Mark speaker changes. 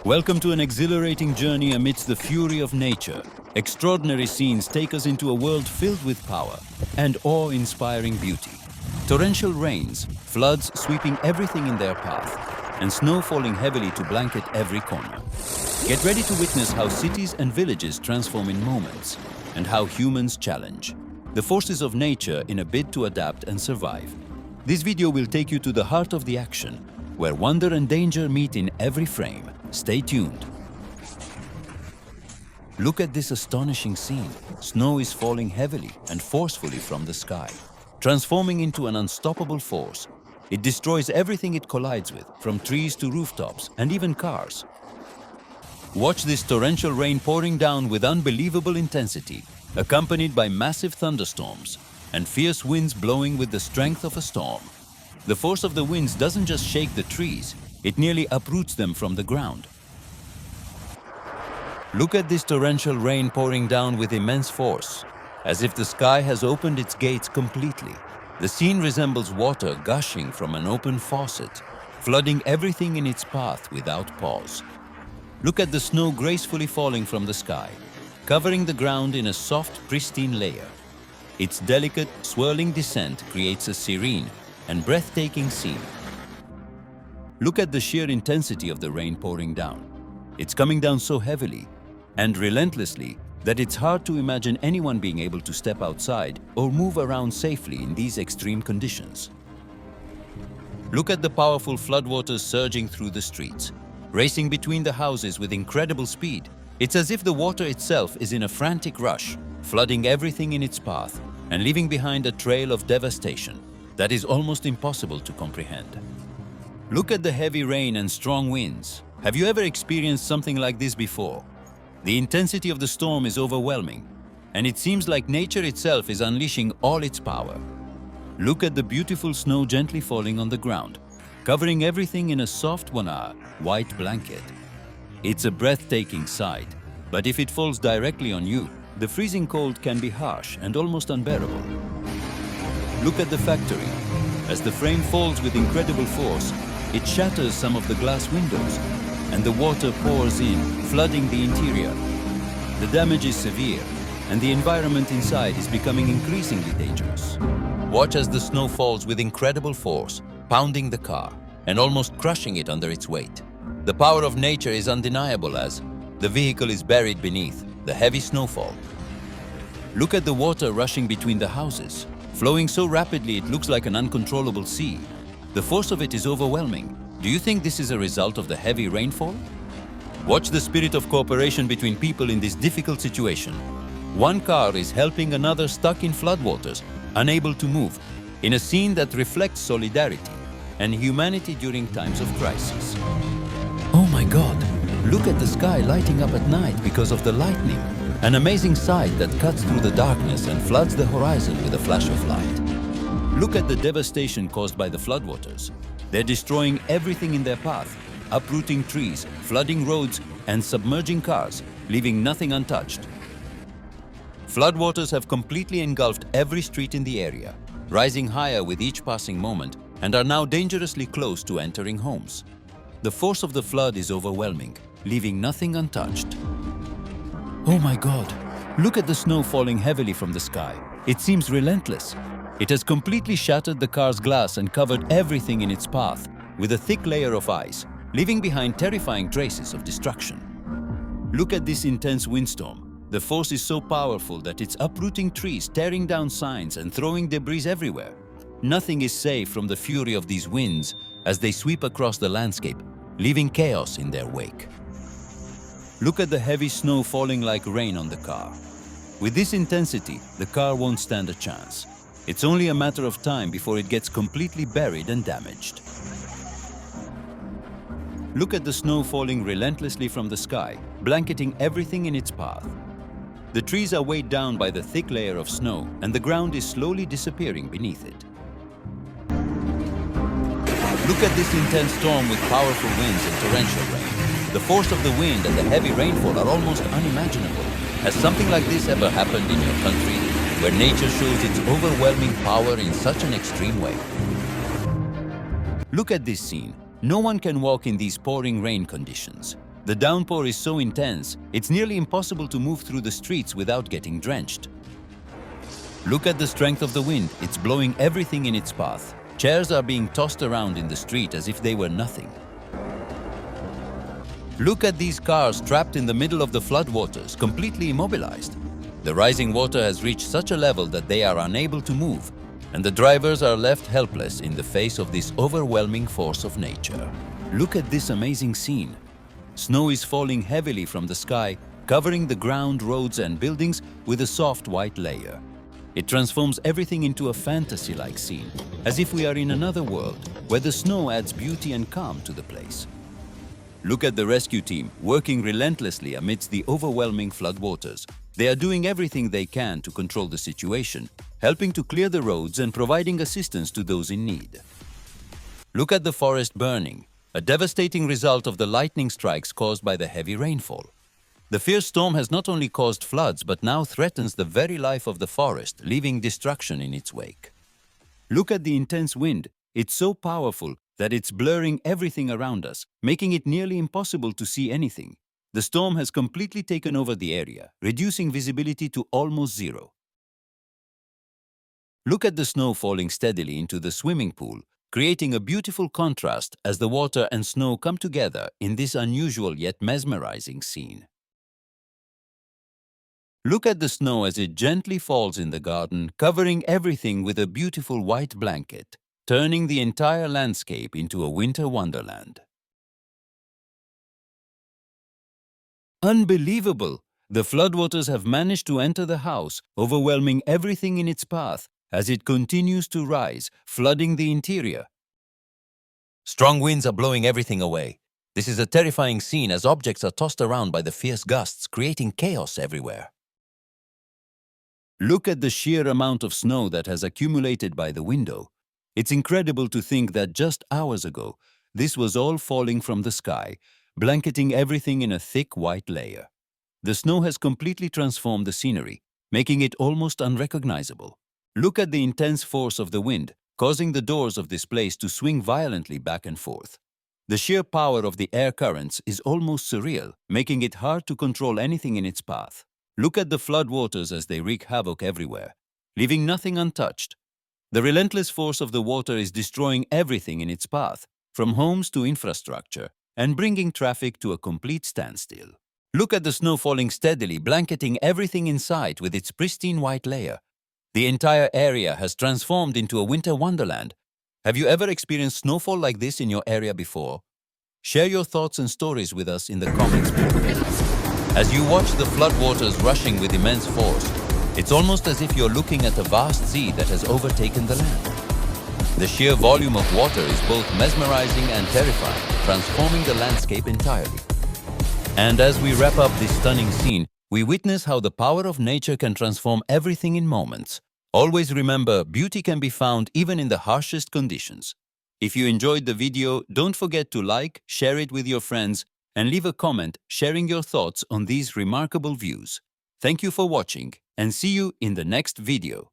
Speaker 1: Welcome to an exhilarating journey amidst the fury of nature. Extraordinary scenes take us into a world filled with power and awe-inspiring beauty. Torrential rains, floods sweeping everything in their path, and snow falling heavily to blanket every corner. Get ready to witness how cities and villages transform in moments, and how humans challenge the forces of nature in a bid to adapt and survive. This video will take you to the heart of the action, where wonder and danger meet in every frame. Stay tuned. Look at this astonishing scene. Snow is falling heavily and forcefully from the sky, transforming into an unstoppable force. It destroys everything it collides with, from trees to rooftops and even cars. Watch this torrential rain pouring down with unbelievable intensity, accompanied by massive thunderstorms and fierce winds blowing with the strength of a storm. The force of the winds doesn't just shake the trees, it nearly uproots them from the ground. Look at this torrential rain pouring down with immense force, as if the sky has opened its gates completely. The scene resembles water gushing from an open faucet, flooding everything in its path without pause. Look at the snow gracefully falling from the sky, covering the ground in a soft, pristine layer. Its delicate, swirling descent creates a serene and breathtaking scene. Look at the sheer intensity of the rain pouring down. It's coming down so heavily and relentlessly that it's hard to imagine anyone being able to step outside or move around safely in these extreme conditions. Look at the powerful floodwaters surging through the streets, racing between the houses with incredible speed. It's as if the water itself is in a frantic rush, flooding everything in its path and leaving behind a trail of devastation that is almost impossible to comprehend. Look at the heavy rain and strong winds. Have you ever experienced something like this before? The intensity of the storm is overwhelming, and it seems like nature itself is unleashing all its power. Look at the beautiful snow gently falling on the ground, covering everything in a soft white blanket. It's a breathtaking sight, but if it falls directly on you, the freezing cold can be harsh and almost unbearable. Look at the factory. As the frame falls with incredible force, it shatters some of the glass windows, and the water pours in, flooding the interior. The damage is severe, and the environment inside is becoming increasingly dangerous. Watch as the snow falls with incredible force, pounding the car and almost crushing it under its weight. The power of nature is undeniable as the vehicle is buried beneath the heavy snowfall. Look at the water rushing between the houses, flowing so rapidly it looks like an uncontrollable sea. The force of it is overwhelming. Do you think this is a result of the heavy rainfall? Watch the spirit of cooperation between people in this difficult situation. One car is helping another stuck in floodwaters, unable to move, in a scene that reflects solidarity and humanity during times of crisis. Oh my God! Look at the sky lighting up at night because of the lightning. An amazing sight that cuts through the darkness and floods the horizon with a flash of light. Look at the devastation caused by the floodwaters. They're destroying everything in their path, uprooting trees, flooding roads, and submerging cars, leaving nothing untouched. Floodwaters have completely engulfed every street in the area, rising higher with each passing moment, and are now dangerously close to entering homes. The force of the flood is overwhelming, leaving nothing untouched. Oh my God! Look at the snow falling heavily from the sky. It seems relentless. It has completely shattered the car's glass and covered everything in its path with a thick layer of ice, leaving behind terrifying traces of destruction. Look at this intense windstorm. The force is so powerful that it's uprooting trees, tearing down signs, and throwing debris everywhere. Nothing is safe from the fury of these winds as they sweep across the landscape, leaving chaos in their wake. Look at the heavy snow falling like rain on the car. With this intensity, the car won't stand a chance. It's only a matter of time before it gets completely buried and damaged. Look at the snow falling relentlessly from the sky, blanketing everything in its path. The trees are weighed down by the thick layer of snow, and the ground is slowly disappearing beneath it. Look at this intense storm with powerful winds and torrential rain. The force of the wind and the heavy rainfall are almost unimaginable. Has something like this ever happened in your country, where nature shows its overwhelming power in such an extreme way? Look at this scene. No one can walk in these pouring rain conditions. The downpour is so intense, it's nearly impossible to move through the streets without getting drenched. Look at the strength of the wind, it's blowing everything in its path. Chairs are being tossed around in the street as if they were nothing. Look at these cars trapped in the middle of the floodwaters, completely immobilized. The rising water has reached such a level that they are unable to move, and the drivers are left helpless in the face of this overwhelming force of nature. Look at this amazing scene. Snow is falling heavily from the sky, covering the ground, roads and buildings with a soft white layer. It transforms everything into a fantasy-like scene, as if we are in another world, where the snow adds beauty and calm to the place. Look at the rescue team, working relentlessly amidst the overwhelming floodwaters. They are doing everything they can to control the situation, helping to clear the roads and providing assistance to those in need. Look at the forest burning, a devastating result of the lightning strikes caused by the heavy rainfall. The fierce storm has not only caused floods but now threatens the very life of the forest, leaving destruction in its wake. Look at the intense wind. It's so powerful that it's blurring everything around us, making it nearly impossible to see anything. The storm has completely taken over the area, reducing visibility to almost zero. Look at the snow falling steadily into the swimming pool, creating a beautiful contrast as the water and snow come together in this unusual yet mesmerizing scene. Look at the snow as it gently falls in the garden, covering everything with a beautiful white blanket, turning the entire landscape into a winter wonderland. Unbelievable! The floodwaters have managed to enter the house, overwhelming everything in its path as it continues to rise, flooding the interior. Strong winds are blowing everything away. This is a terrifying scene as objects are tossed around by the fierce gusts, creating chaos everywhere. Look at the sheer amount of snow that has accumulated by the window. It's incredible to think that just hours ago, this was all falling from the sky, blanketing everything in a thick white layer. The snow has completely transformed the scenery, making it almost unrecognizable. Look at the intense force of the wind, causing the doors of this place to swing violently back and forth. The sheer power of the air currents is almost surreal, making it hard to control anything in its path. Look at the floodwaters as they wreak havoc everywhere, leaving nothing untouched. The relentless force of the water is destroying everything in its path, from homes to infrastructure, and bringing traffic to a complete standstill. Look at the snow falling steadily, blanketing everything in sight with its pristine white layer. The entire area has transformed into a winter wonderland. Have you ever experienced snowfall like this in your area before? Share your thoughts and stories with us in the comments below. As you watch the floodwaters rushing with immense force, it's almost as if you're looking at a vast sea that has overtaken the land. The sheer volume of water is both mesmerizing and terrifying, transforming the landscape entirely. And as we wrap up this stunning scene, we witness how the power of nature can transform everything in moments. Always remember, beauty can be found even in the harshest conditions. If you enjoyed the video, don't forget to like, share it with your friends, and leave a comment sharing your thoughts on these remarkable views. Thank you for watching, and see you in the next video.